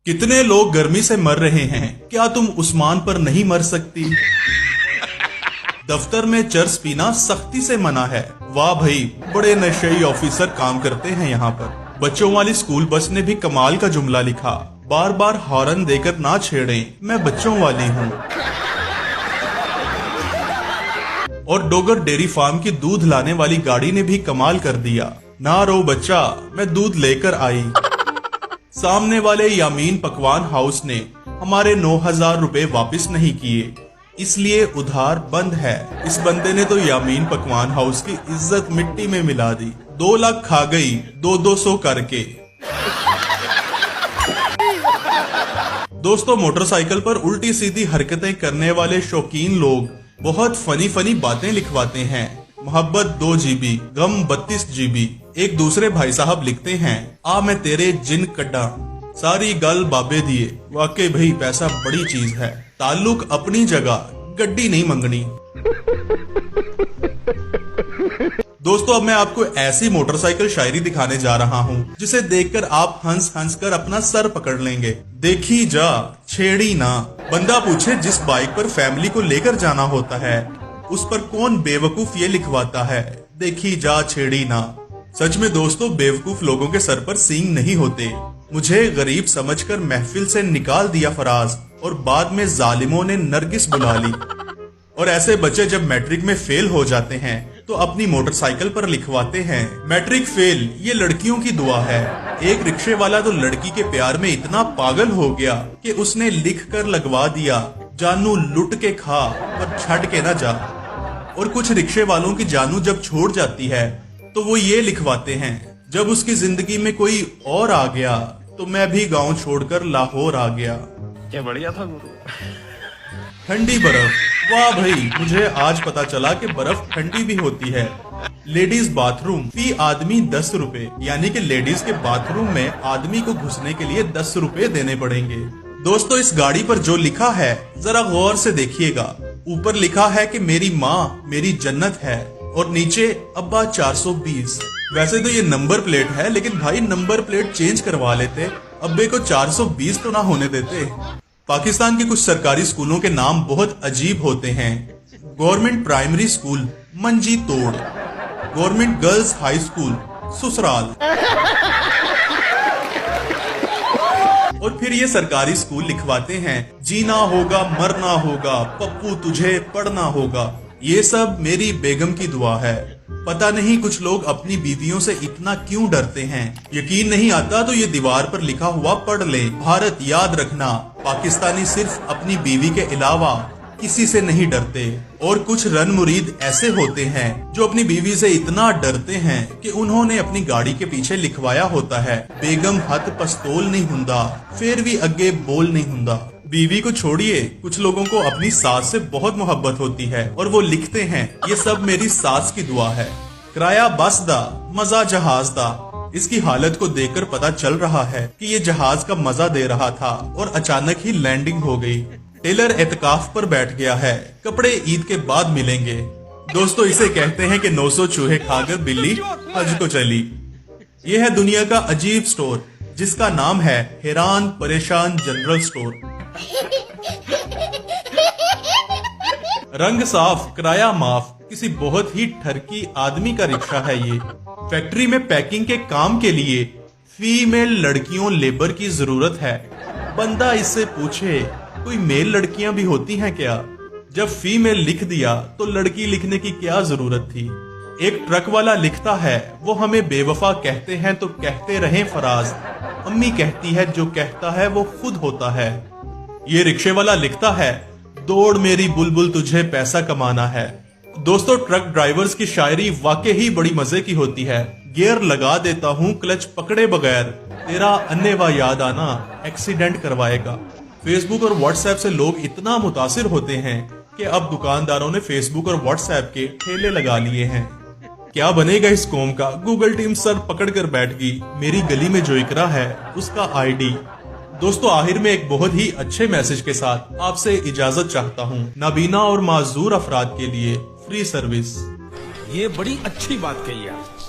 कितने लोग गर्मी से मर रहे हैं, क्या तुम उस्मान पर नहीं मर सकती? दफ्तर में चर्स पीना सख्ती से मना है। वाह भाई, बड़े नशेई ऑफिसर काम करते हैं यहाँ पर। बच्चों वाली स्कूल बस ने भी कमाल का जुमला लिखा, बार बार हॉर्न देकर ना छेड़ें, मैं बच्चों वाली हूँ। और डोगर डेयरी फार्म की दूध लाने वाली गाड़ी ने भी कमाल कर दिया, ना रो बच्चा, मैं दूध लेकर आई। सामने वाले यामीन पकवान हाउस ने हमारे 9,000 रुपए वापस नहीं किए, इसलिए उधार बंद है। इस बंदे ने तो यामीन पकवान हाउस की इज्जत मिट्टी में मिला दी। 2 लाख खा गई 200 करके। दोस्तों, मोटरसाइकिल पर उल्टी सीधी हरकतें करने वाले शौकीन लोग बहुत फनी बातें लिखवाते हैं। मोहब्बत 2 GB, गम 32 GB। एक दूसरे भाई साहब लिखते हैं, आ मैं तेरे जिन कड्डा, सारी गल बाबे दिए। वाकई भाई, पैसा बड़ी चीज है। ताल्लुक अपनी जगह, गड्डी नहीं मंगनी। दोस्तों, अब मैं आपको ऐसी मोटरसाइकिल शायरी दिखाने जा रहा हूँ जिसे देखकर आप हंस हंस कर अपना सर पकड़ लेंगे। देखी जा छेड़ी ना। बंदा पूछे, जिस बाइक पर फैमिली को लेकर जाना होता है उस पर कौन बेवकूफ ये लिखवाता है, देखी जा छेड़ी ना। सच में दोस्तों, बेवकूफ लोगों के सर पर सींग नहीं होते। मुझे गरीब समझकर महफिल से निकाल दिया फराज और बाद में जालिमों ने नरगिस बुला ली। और ऐसे बच्चे जब मैट्रिक में फेल हो जाते हैं तो अपनी मोटरसाइकिल पर लिखवाते हैं, मैट्रिक फेल, ये लड़कियों की दुआ है। एक रिक्शे वाला तो लड़की के प्यार में इतना पागल हो गया कि उसने लिख कर लगवा दिया, जानू लुट के खा पर छट के ना जा। और कुछ रिक्शे वालों की जानू जब छोड़ जाती है तो वो ये लिखवाते हैं, जब उसकी जिंदगी में कोई और आ गया तो मैं भी गांव छोड़कर लाहौर आ गया। क्या बढ़िया था गुरु। ठंडी बर्फ, वाह भाई, मुझे आज पता चला कि बर्फ ठंडी भी होती है। लेडीज बाथरूम, फी आदमी 10 रुपए, यानी कि लेडीज के बाथरूम में आदमी को घुसने के लिए 10 रुपए देने पड़ेंगे। दोस्तों, इस गाड़ी पर जो लिखा है जरा गौर से देखिएगा। ऊपर लिखा है कि मेरी माँ मेरी जन्नत है और नीचे अब्बा 420। वैसे तो ये नंबर प्लेट है, लेकिन भाई नंबर प्लेट चेंज करवा लेते, अब्बे को 420 तो ना होने देते। पाकिस्तान के कुछ सरकारी स्कूलों के नाम बहुत अजीब होते हैं। गवर्नमेंट प्राइमरी स्कूल मंजी तोड़, गवर्नमेंट गर्ल्स हाई स्कूल ससुराल। और फिर ये सरकारी स्कूल लिखवाते हैं, जीना होगा मरना होगा, पप्पू तुझे पढ़ना होगा। ये सब मेरी बेगम की दुआ है। पता नहीं कुछ लोग अपनी बीवियों से इतना क्यों डरते हैं। यकीन नहीं आता तो ये दीवार पर लिखा हुआ पढ़ ले, भारत याद रखना, पाकिस्तानी सिर्फ अपनी बीवी के अलावा किसी से नहीं डरते। और कुछ रन मुरीद ऐसे होते हैं जो अपनी बीवी से इतना डरते हैं कि उन्होंने अपनी गाड़ी के पीछे लिखवाया होता है, बेगम हथ पस्तोल नहीं हुंदा, फिर भी अगे बोल नहीं हुंदा। बीवी को छोड़िए, कुछ लोगों को अपनी सास से बहुत मोहब्बत होती है और वो लिखते हैं, ये सब मेरी सास की दुआ है। किराया बस दा, मजा जहाज दा। इसकी हालत को देखकर पता चल रहा है कि ये जहाज का मजा दे रहा था और अचानक ही लैंडिंग हो गई। टेलर एतकाफ पर बैठ गया है, कपड़े ईद के बाद मिलेंगे। दोस्तों, इसे कहते हैं कि 900 चूहे खाकर बिल्ली हज को चली। ये है दुनिया का अजीब स्टोर जिसका नाम है हैरान परेशान जनरल स्टोर। रंग साफ, किराया माफ, किसी बहुत ही ठरकी आदमी का रिक्शा है ये। फैक्ट्री में पैकिंग के काम के लिए फीमेल लड़कियों लेबर की जरूरत है। बंदा इससे पूछे, कोई मेल लड़कियां भी होती हैं क्या? जब फीमेल लिख दिया तो लड़की लिखने की क्या जरूरत थी। एक ट्रक वाला लिखता है, वो हमें बेवफा कहते हैं तो कहते रहें फराज, अम्मी कहती है जो कहता है वो खुद होता है। ये रिक्शे वाला लिखता है, दौड़ मेरी बुलबुल तुझे पैसा कमाना है। दोस्तों, ट्रक ड्राइवर्स की शायरी वाकई ही बड़ी मजे की होती है। गियर लगा देता हूँ क्लच पकड़े बगैर, तेरा अन्नेवा याद आना एक्सीडेंट करवाएगा। फेसबुक और व्हाट्सएप से लोग इतना मुतासिर होते हैं कि अब दुकानदारों ने फेसबुक और व्हाट्सएप के ठेले लगा लिए हैं। क्या बनेगा इस कौम का? गूगल टीम सर पकड़ कर बैठ गई। मेरी गली में जो इकरा है उसका ID। दोस्तों, आखिर में एक बहुत ही अच्छे मैसेज के साथ आपसे इजाजत चाहता हूँ। नाबीना और माजूर अफराद के लिए फ्री सर्विस। ये बड़ी अच्छी बात कही आप।